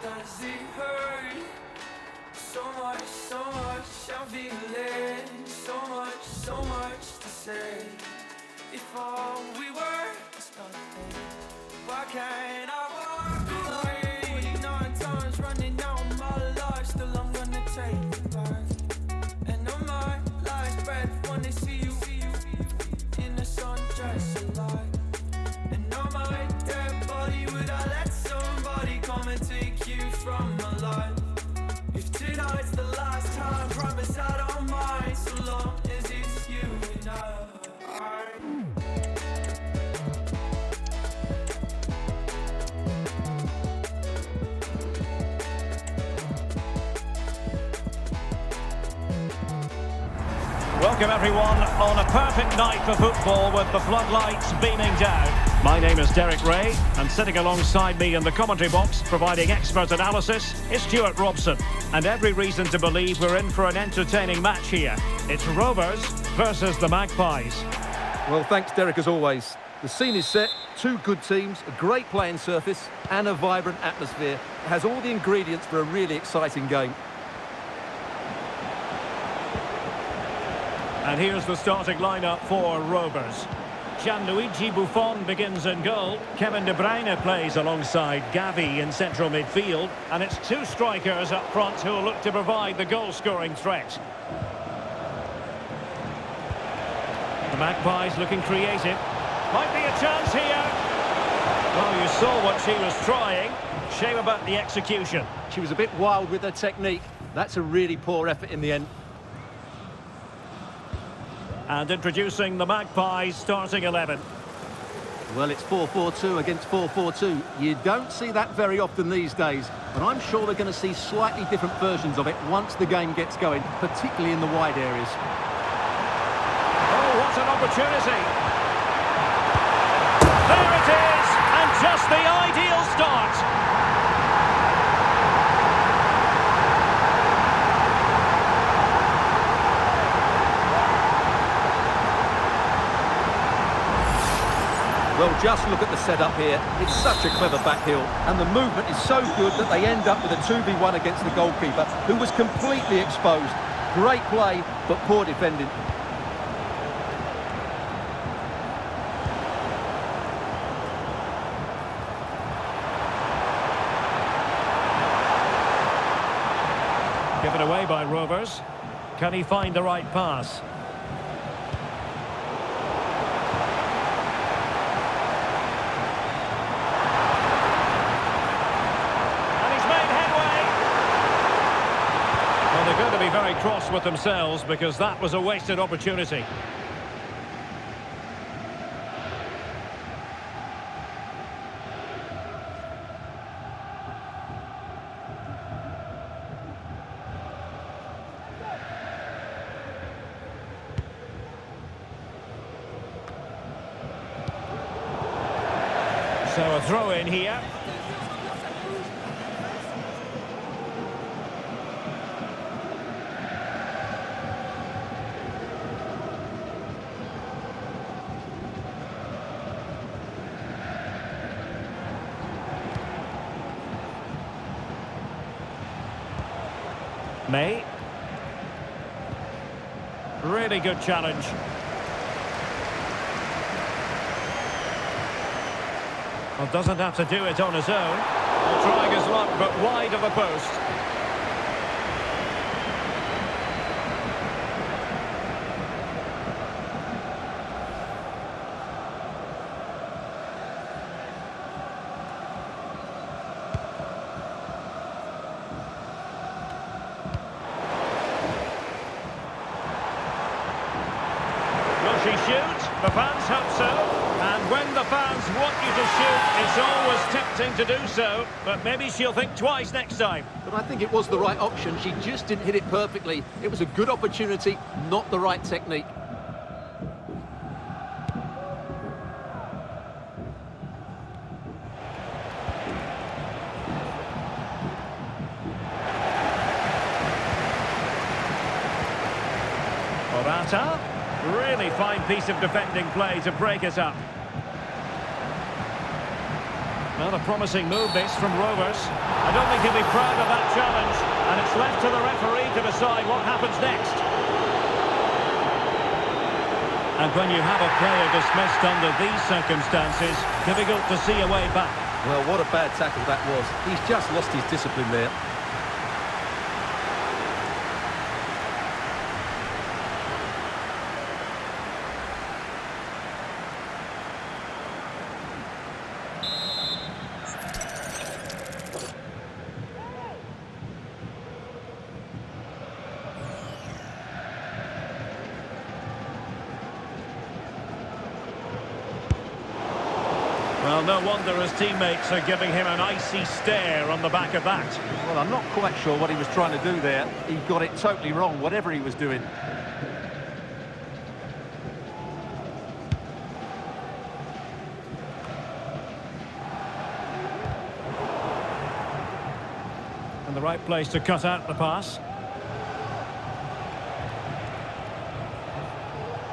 does it hurt? So much I'm feeling. So much to say. If all we were was nothing, why can't I walk away? 49 times running out of my life, still I'm gonna take it back. And on my last breath, wanna see you in the sundress alive. And on my dead body, would I let somebody come and take you from my life? If tonight's the last time, promise I don't mind, so long as it's you and I. Welcome everyone on a perfect night for football with the floodlights beaming down. My name is Derek Ray, and sitting alongside me in the commentary box providing expert analysis is Stuart Robson. And every reason to believe we're in for an entertaining match here. It's Rovers versus the Magpies. Well, thanks Derek as always. The scene is set, two good teams, a great playing surface and a vibrant atmosphere. It has all the ingredients for a really exciting game. And here's the starting lineup for Rovers. Gianluigi Buffon begins in goal. Kevin De Bruyne plays alongside Gavi in central midfield. And it's two strikers up front who will look to provide the goal-scoring threat. The Magpies looking creative. Might be a chance here. Well, you saw what she was trying. Shame about the execution. She was a bit wild with her technique. That's a really poor effort in the end. And introducing the Magpies starting 11. Well, it's 4-4-2 against 4-4-2. You don't see that very often these days, but I'm sure we're going to see slightly different versions of it once the game gets going, particularly in the wide areas. Oh, what an opportunity! There it is, and just the ideal start. Well, just look at the setup here. It's such a clever back heel, and the movement is so good that they end up with a 2v1 against the goalkeeper, who was completely exposed. Great play, but poor defending. Given away by Rovers. Can he find the right pass? They're going to be very cross with themselves because that was a wasted opportunity. So a throw in here. May. Really good challenge. Well, doesn't have to do it on his own. Well, trying his luck, but wide of the post. Will she shoot? The fans hope so. And when the fans want you to shoot, it's always tempting to do so. But maybe she'll think twice next time. But I think it was the right option. She just didn't hit it perfectly. It was a good opportunity, not the right technique. Morata. Really fine piece of defending play to break it up. Well, a promising move this from Rovers. I don't think he'll be proud of that challenge, and it's left to the referee to decide what happens next. And when you have a player dismissed under these circumstances, difficult to see a way back. Well, what a bad tackle that was. He's just lost his discipline there. Well, no wonder his teammates are giving him an icy stare on the back of that. Well, I'm not quite sure what he was trying to do there. He got it totally wrong, whatever he was doing. And the right place to cut out the pass.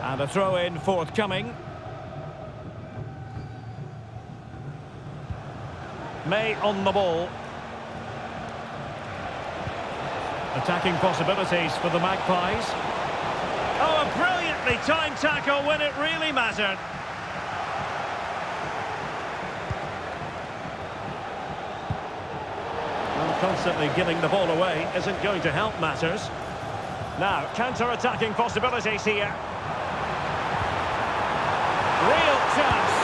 And a throw-in forthcoming. May on the ball. Attacking possibilities for the Magpies. Oh, a brilliantly timed tackle when it really mattered. Well, constantly giving the ball away isn't going to help matters. Now, counter-attacking possibilities here. Real chance.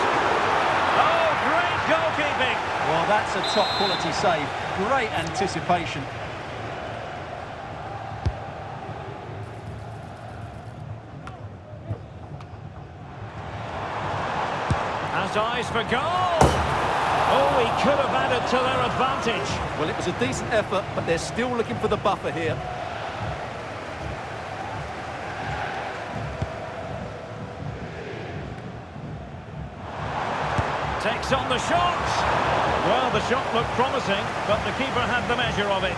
Oh, great goalkeeping. Well, that's a top-quality save. Great anticipation. Has eyes for goal. Oh, he could have added to their advantage. Well, it was a decent effort, but they're still looking for the buffer here. Takes on the shot. Well, the shot looked promising, but the keeper had the measure of it.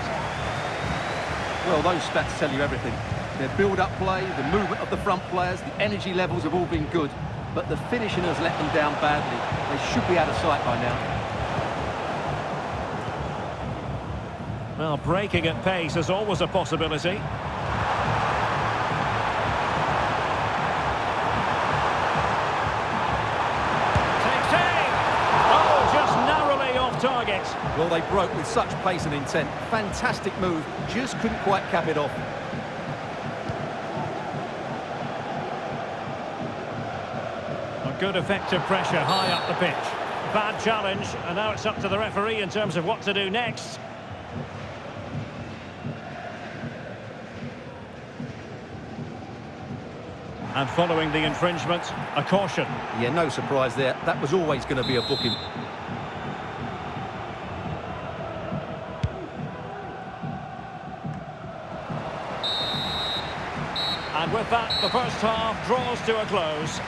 Well, those stats tell you everything. Their build-up play, the movement of the front players, the energy levels have all been good, but the finishing has let them down badly. They should be out of sight by now. Well, breaking at pace is always a possibility. Target. Well, they broke with such pace and intent. Fantastic move, just couldn't quite cap it off. A good effective pressure high up the pitch. Bad challenge, and now it's up to the referee in terms of what to do next. And following the infringement, a caution. Yeah, no surprise there. That was always going to be a booking. And with that, the first half draws to a close.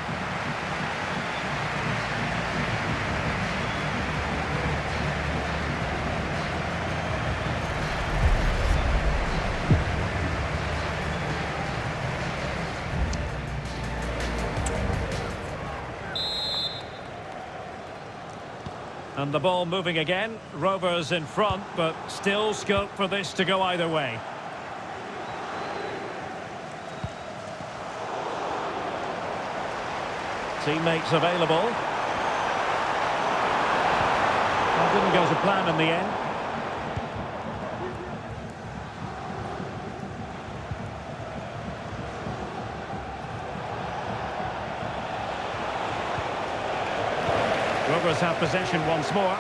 And the ball moving again. Rovers in front, but still scope for this to go either way. Teammates available. That didn't go to plan in the end. Rovers have possession once more.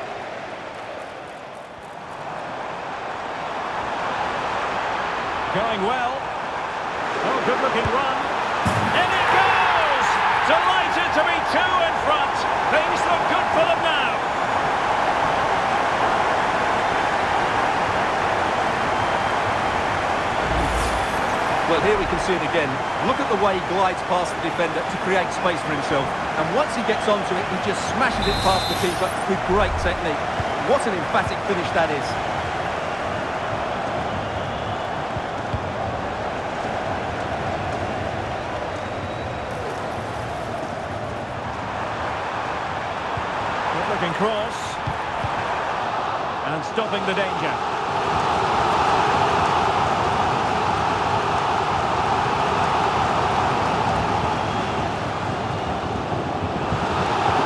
Going well. Oh, good-looking run. In it goes! Delighted to be two in front. Things look good for them now. Well, here we can see it again. Look at the way he glides past the defender to create space for himself. And once he gets onto it, he just smashes it past the keeper with great technique. What an emphatic finish that is. Good looking cross. stopping the danger.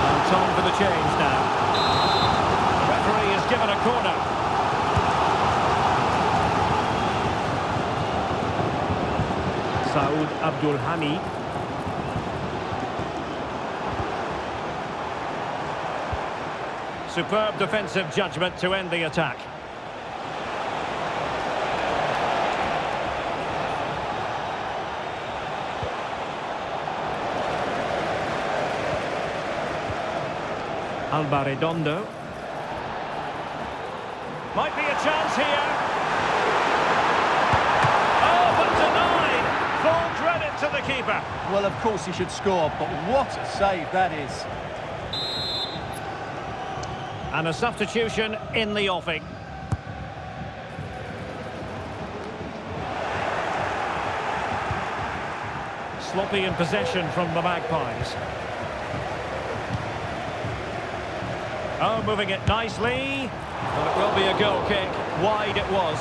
And time for the change now. The referee has given a corner. Saud Abdul Hamid. Superb defensive judgment to end the attack. Alba Redondo. Might be a chance here. Oh, but denied. Full credit to the keeper. Well, of course he should score, but what a save that is. And a substitution in the offing. Sloppy in possession from the Magpies. Oh, moving it nicely. Well, it will be a goal kick. Wide it was.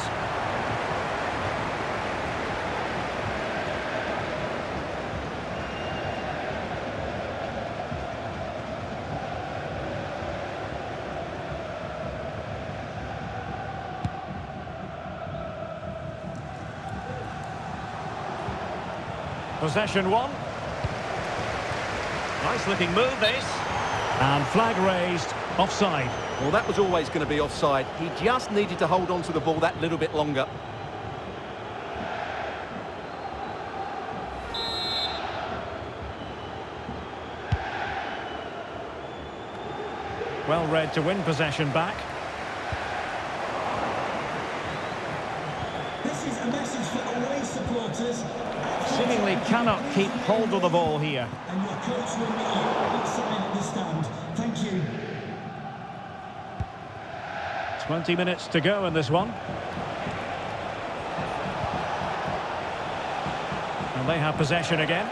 Possession one. Nice looking move this. And flag raised, offside. Well, that was always going to be offside. He just needed to hold on to the ball that little bit longer. Well read to win possession back. This is a message for away supporters. Seemingly cannot keep hold of the ball here. And your coach will meet you outside the stand. Thank you. 20 minutes to go in this one. And they have possession again.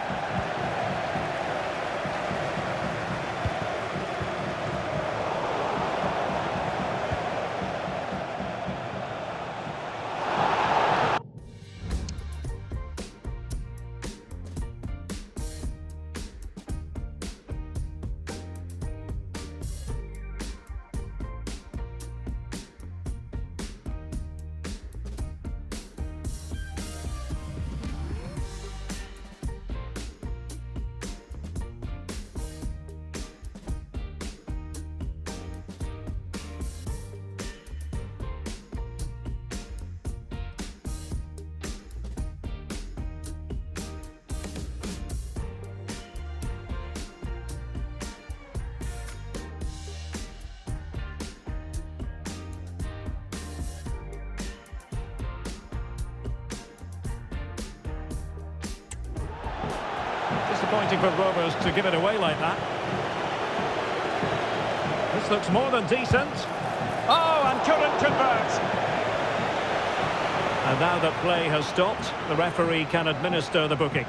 Disappointing for Rovers to give it away like that. This looks more than decent. Oh, and couldn't convert. And now that play has stopped, the referee can administer the booking.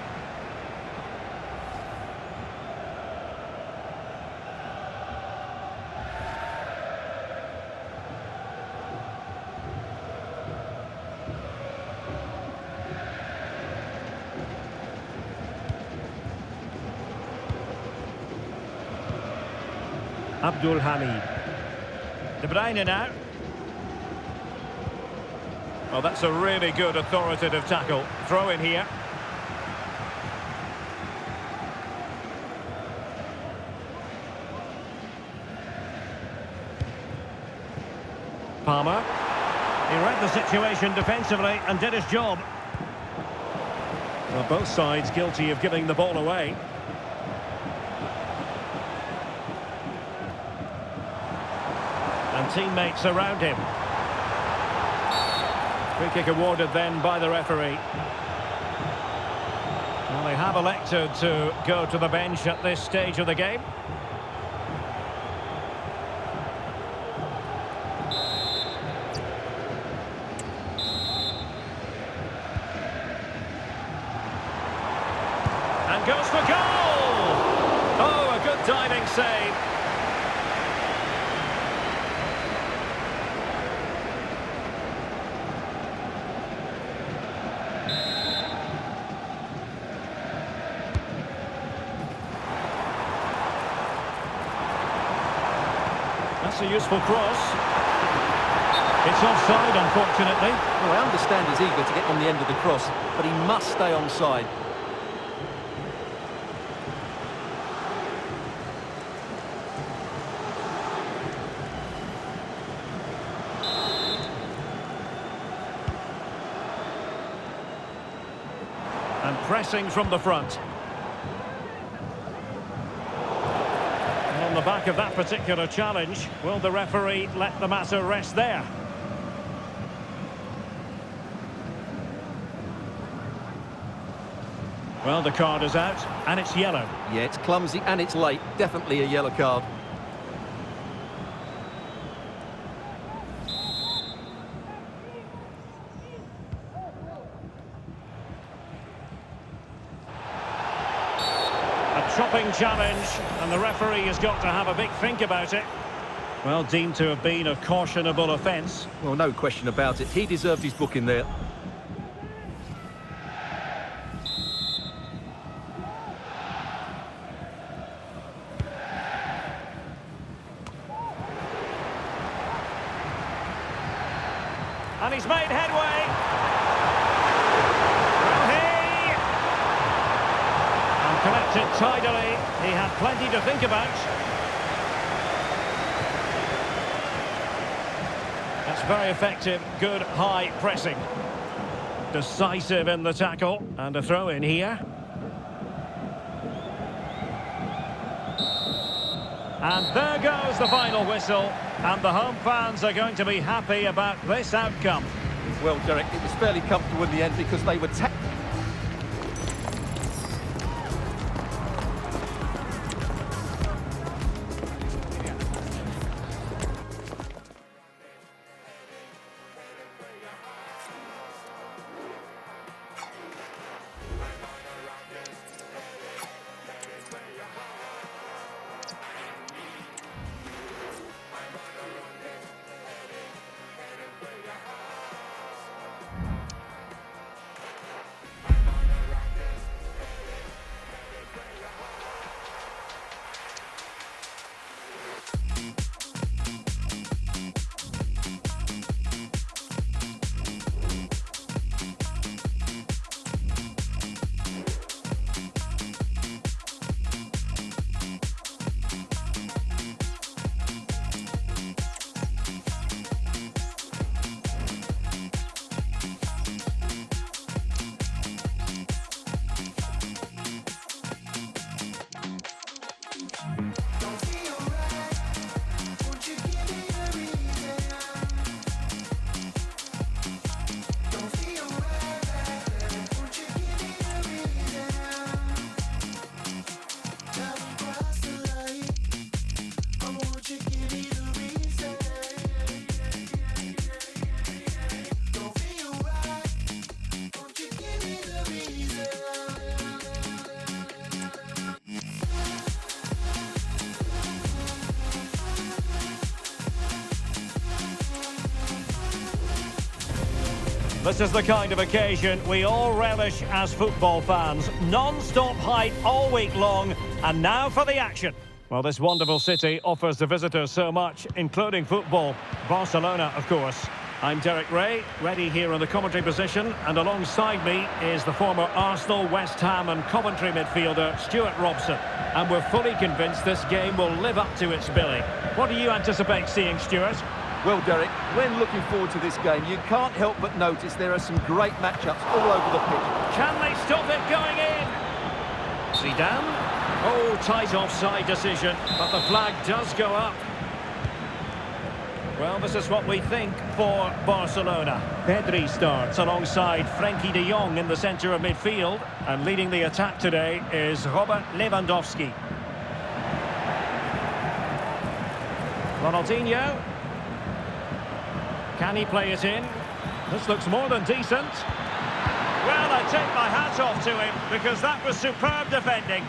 Abdul Hamid. De Bruyne now. Well, that's a really good authoritative tackle. Throw in here. Palmer. He read the situation defensively and did his job. Well, both sides guilty of giving the ball away. And teammates around him. Free kick awarded then by the referee. Well, they have elected to go to the bench at this stage of the game. And goes for goal! Oh, a good diving save. That's a useful cross. It's offside, unfortunately. Well, I understand he's eager to get on the end of the cross, but he must stay onside. And pressing from the front. And on the back of that particular challenge, will the referee let the matter rest there? Well, the card is out, and it's yellow. Yeah, it's clumsy and it's late. Definitely a yellow card. A chopping challenge, and the referee has got to have a big think about it. Well, deemed to have been a cautionable offence. Well, no question about it. He deserved his booking there. And he's made headway. And collected tidily. He had plenty to think about. That's very effective. Good high pressing. Decisive in the tackle. And a throw in here. And there goes the final whistle. And the home fans are going to be happy about this outcome. Well, Derek, it was fairly comfortable in the end because they were This is the kind of occasion we all relish as football fans. Non-stop hype all week long, and now for the action. Well, this wonderful city offers the visitors so much, including football. Barcelona, of course. I'm Derek Ray, ready here in the commentary position, and alongside me is the former Arsenal, West Ham and Coventry midfielder, Stuart Robson. And we're fully convinced this game will live up to its billing. What do you anticipate seeing, Stuart? Well, Derek, when looking forward to this game, you can't help but notice there are some great matchups all over the pitch. Can they stop it going in? Zidane. Oh, tight offside decision, but the flag does go up. Well, this is what we think for Barcelona. Pedri starts alongside Frenkie de Jong in the centre of midfield. And leading the attack today is Robert Lewandowski. Ronaldinho. Can he play it in? This looks more than decent. Well, I take my hat off to him because that was superb defending.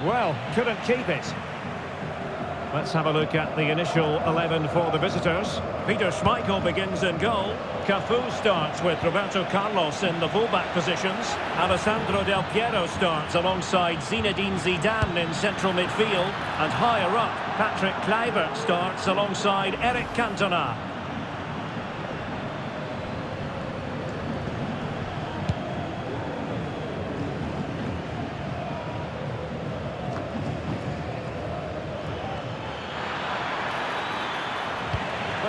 Well, couldn't keep it. Let's have a look at the initial 11 for the visitors. Peter Schmeichel begins in goal. Cafu starts with Roberto Carlos in the fullback positions. Alessandro Del Piero starts alongside Zinedine Zidane in central midfield. And higher up, Patrick Kluivert starts alongside Eric Cantona.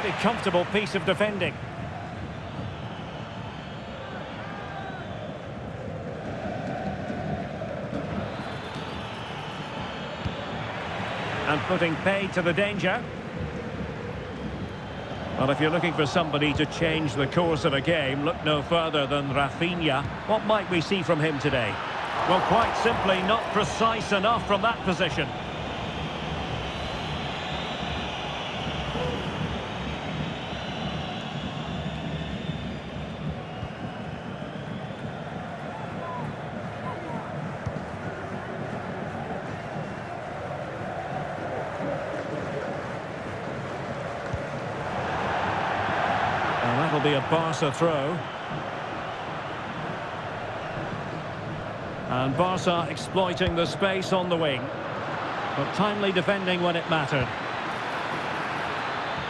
Very comfortable piece of defending. And putting paid to the danger. Well, if you're looking for somebody to change the course of a game, look no further than Rafinha. What might we see from him today? Well, quite simply not precise enough from that position. That'll be a Barca throw. And Barca exploiting the space on the wing. But timely defending when it mattered.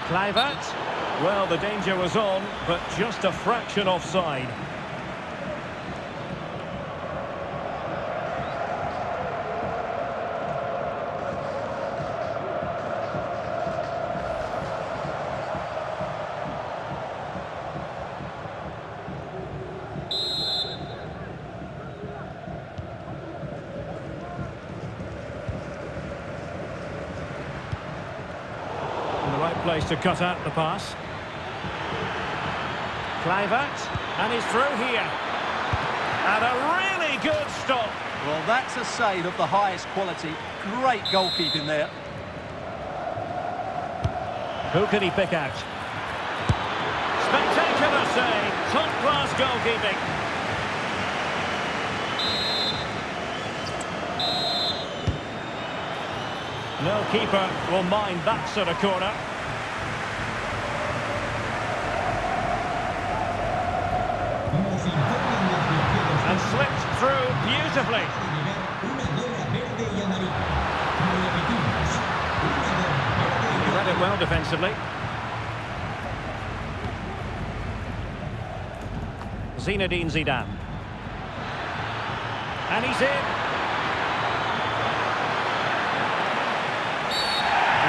Kluivert. Well, the danger was on, but just a fraction offside. Place to cut out the pass. Kluivert, and he's through here. And a really good stop. Well, that's a save of the highest quality. Great goalkeeping there. Who can he pick out? Spectacular save. Top-class goalkeeping. No keeper will mind that sort of corner. And slipped through beautifully. He read it well defensively. Zinedine Zidane. And he's in.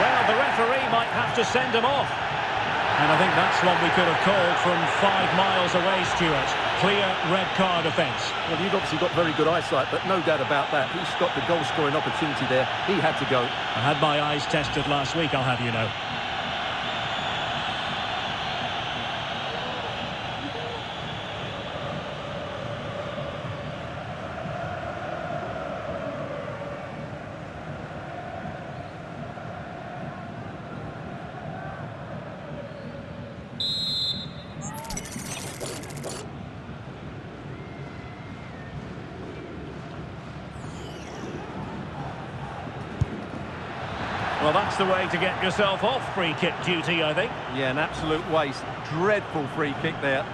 Well, the referee might have to send him off. And I think that's one we could have called from 5 miles away, Stuart. Clear red card offence. Well, you've obviously got very good eyesight, but no doubt about that. He stopped the goal-scoring opportunity there. He had to go. I had my eyes tested last week, I'll have you know. Well, that's the way to get yourself off free kick duty, I think. Yeah, an absolute waste. Dreadful free kick there.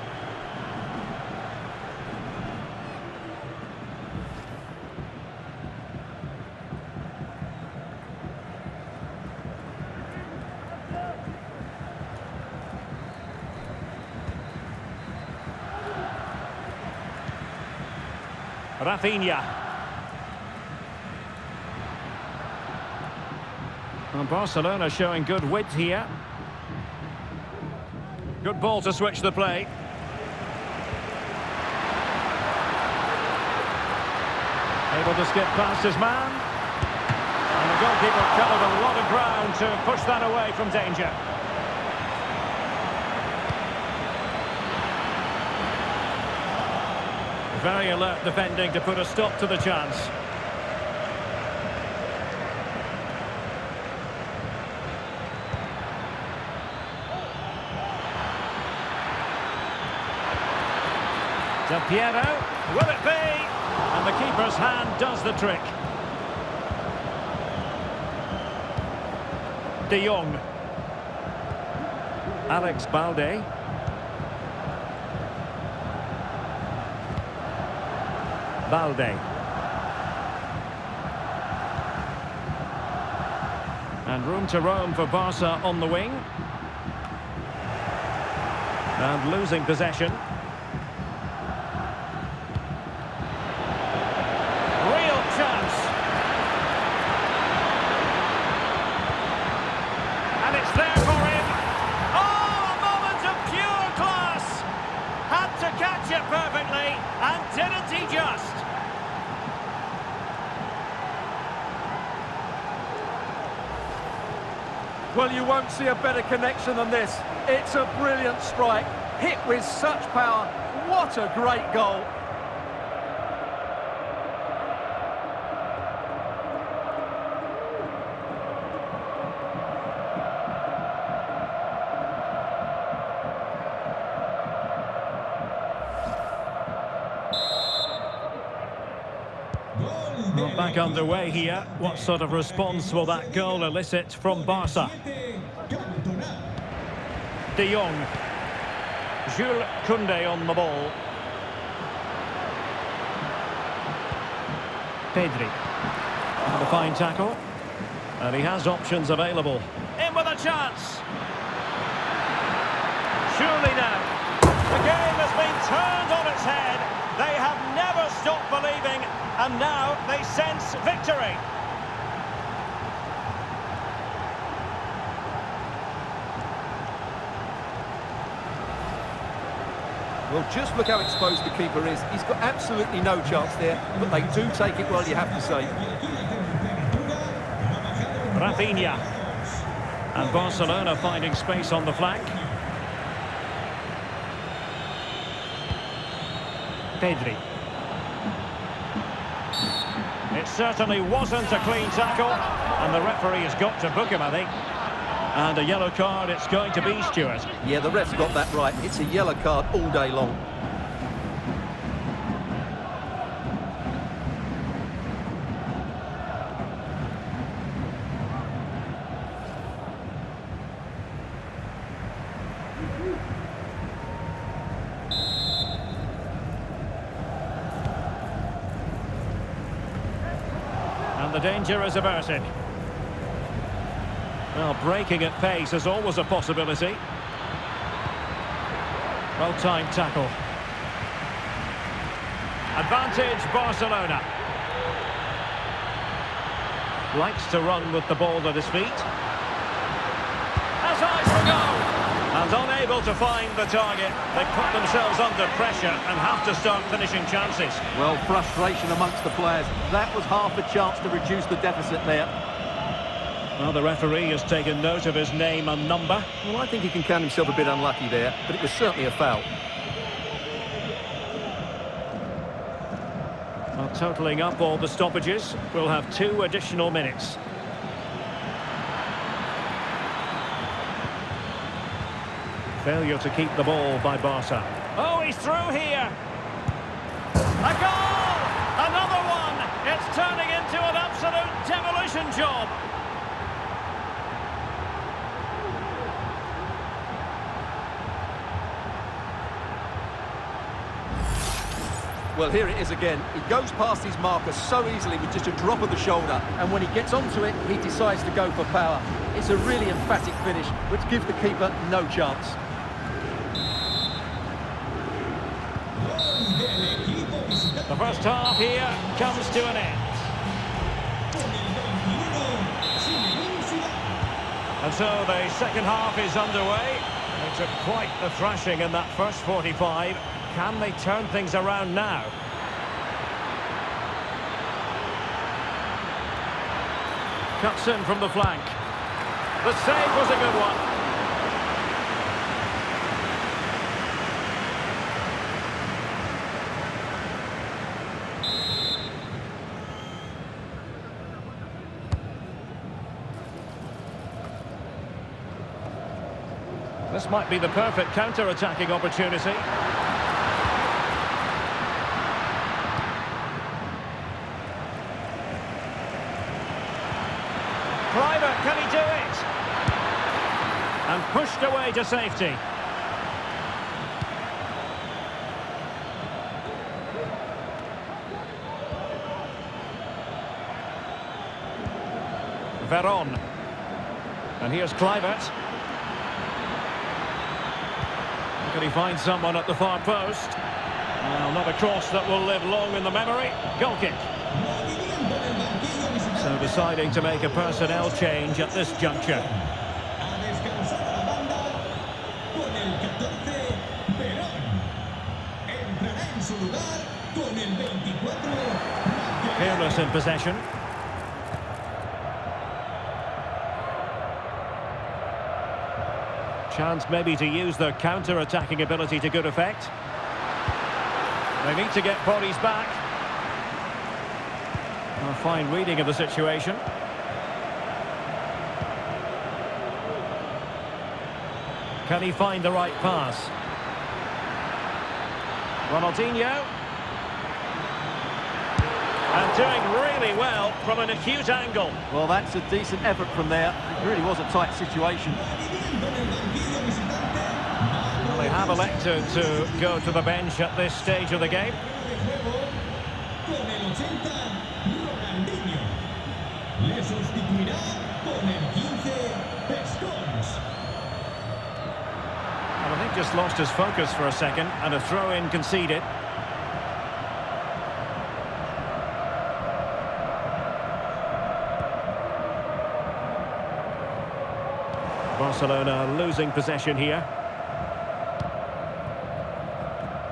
Rafinha. And Barcelona showing good width here. Good ball to switch the play. Able to skip past his man. And the goalkeeper covered a lot of ground to push that away from danger. Very alert defending to put a stop to the chance. Del Piero, will it be? And the keeper's hand does the trick. De Jong. Alex Balde. Balde. And room to roam for Barca on the wing. And losing possession. Real chance. And it's there for him. Oh, a moment of pure class. Had to catch it perfectly, and didn't he just? Well, you won't see a better connection than this. It's a brilliant strike, hit with such power. What a great goal. Well, back underway here. What sort of response will that goal elicit from Barca? De Jong. Jules Koundé on the ball. Pedri. And a fine tackle. And he has options available. In with a chance. Surely now. The game has been turned on its head. They have never stopped believing, and now they sense victory. Well, just look how exposed the keeper is. He's got absolutely no chance there, but they do take it well, you have to say. Rafinha. And Barcelona finding space on the flank. Pedri. It certainly wasn't a clean tackle, and the referee has got to book him, I think. And a yellow card it's going to be, Stuart. Yeah, the ref's got that right. It's a yellow card all day long. And the danger is averted. Well, breaking at pace is always a possibility. Well-timed tackle. Advantage Barcelona. Likes to run with the ball at his feet. Has eyes for goal! And unable to find the target. They put themselves under pressure and have to start finishing chances. Well, frustration amongst the players. That was half a chance to reduce the deficit there. Well, the referee has taken note of his name and number. Well, I think he can count himself a bit unlucky there, but it was certainly a foul. Well, totalling up all the stoppages, we'll have 2 additional minutes. Failure to keep the ball by Barca. Oh, he's through here. A goal! Another one! It's turning into an absolute demolition job. Well, here it is again. He goes past his marker so easily with just a drop of the shoulder, and when he gets onto it, he decides to go for power. It's a really emphatic finish, which gives the keeper no chance. The first half here comes to an end. And so the second half is underway. They took quite the thrashing in that first 45. Can they turn things around now? Cuts in from the flank. The save was a good one. This might be the perfect counter-attacking opportunity. Private, can he do it? And pushed away to safety. Veron. And here's Kluivert. Can he find someone at the far post? Well, not a cross that will live long in the memory. Goal kick. So deciding to make a personnel change at this juncture. Careless in possession. Chance maybe to use their counter-attacking ability to good effect. They need to get bodies back. A fine reading of the situation. Can he find the right pass? Ronaldinho. And doing really well from an acute angle. Well, that's a decent effort from there. It really was a tight situation. Well, they have elected to go to the bench at this stage of the game. Well, I think just lost his focus for a second and a throw-in conceded. Barcelona losing possession here.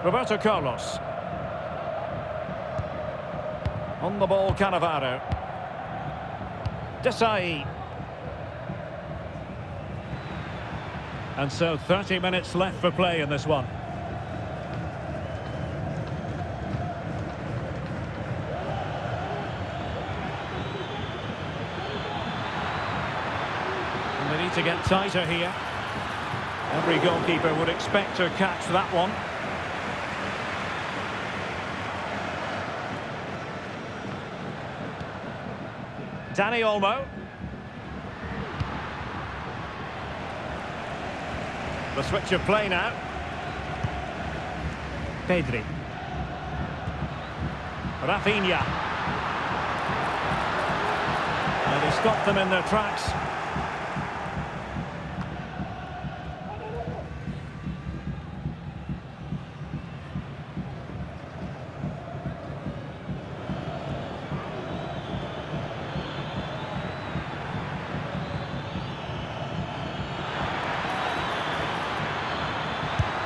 Roberto Carlos. On the ball, Cannavaro. Desai. And so 30 minutes left for play in this one. And they need to get tighter here. Every goalkeeper would expect to catch that one. Dani Olmo. The switch of play now. Pedri. Rafinha. And he stopped them in their tracks.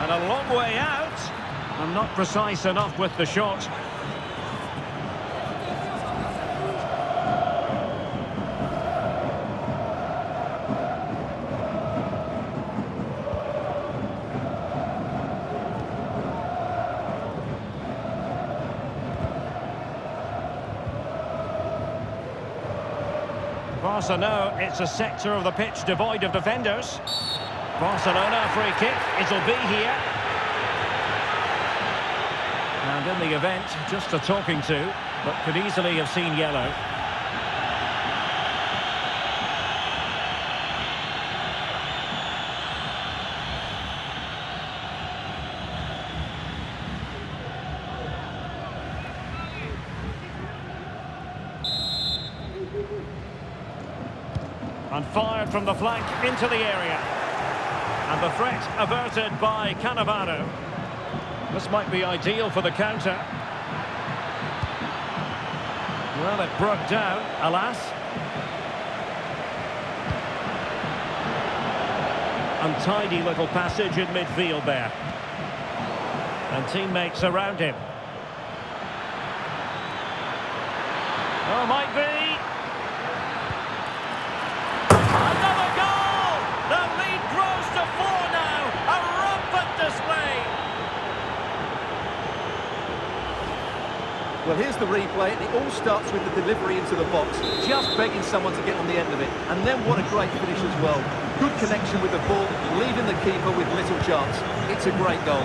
And a long way out, and not precise enough with the shot. Barca know it's a sector of the pitch devoid of defenders. Barcelona free kick, it'll be here. And in the event, just a talking to, but could easily have seen yellow. And fired from the flank into the area. And the threat averted by Cannavaro. This might be ideal for the counter. Well, it broke down, alas. Untidy little passage in midfield there. And teammates around him. Oh, might be. Another goal! The lead grows to 4 now. A rampant display. Well, here's the replay, and it all starts with the delivery into the box, just begging someone to get on the end of it. And then what a great finish as well. Good connection with the ball, leaving the keeper with little chance. It's a great goal.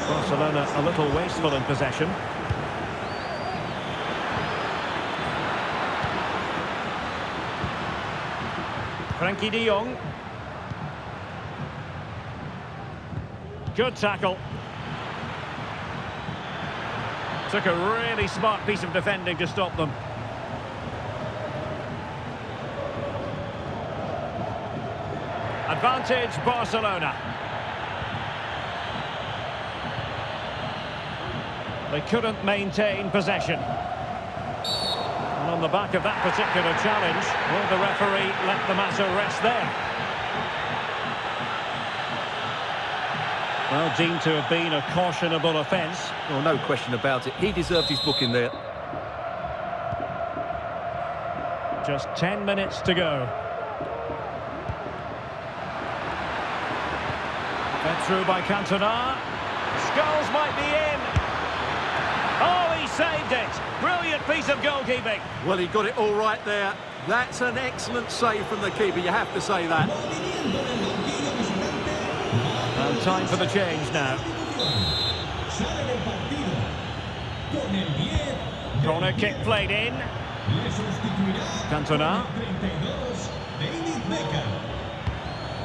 Barcelona a little wasteful in possession. Frankie de Jong. Good tackle. Took a really smart piece of defending to stop them. Advantage Barcelona. They couldn't maintain possession. And on the back of that particular challenge, will the referee let the matter rest there? Well, deemed to have been a cautionable offence. Oh, no question about it. He deserved his booking there. Just 10 minutes to go. Fed through by Cantona. Scholes might be in. Oh, he saved it. Brilliant piece of goalkeeping. Well, he got it all right there. That's an excellent save from the keeper, you have to say that. And time for the change now. Corner kick played in. Cantona.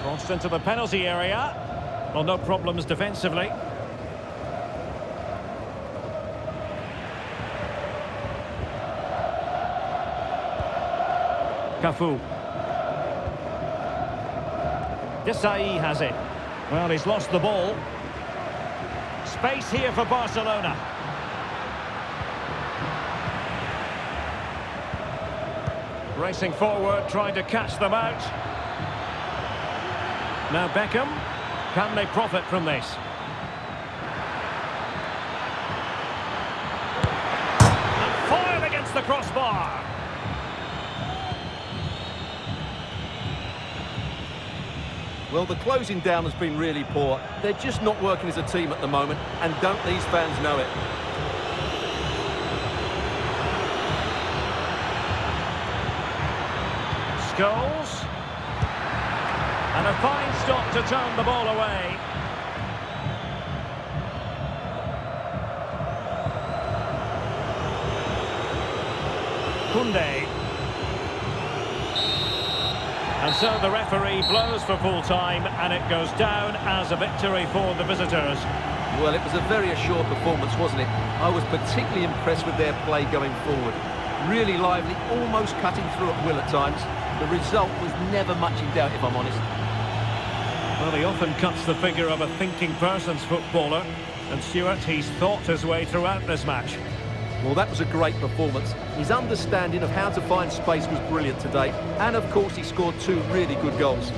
Crossed into the penalty area. Well, no problems defensively. Cafu. Desai has it. Well, he's lost the ball. Space here for Barcelona. Racing forward, trying to catch them out. Now Beckham. Can they profit from this? And fired against the crossbar. Well, the closing down has been really poor. They're just not working as a team at the moment, and don't these fans know it? Scholes. And a fine stop to turn the ball away. Koundé. And so the referee blows for full time, and it goes down as a victory for the visitors. Well, it was a very assured performance, wasn't it? I was particularly impressed with their play going forward. Really lively, almost cutting through at will at times. The result was never much in doubt, if I'm honest. Well, he often cuts the figure of a thinking person's footballer, and Stuart, he's thought his way throughout this match. Well, that was a great performance. His understanding of how to find space was brilliant today, and of course he scored two really good goals.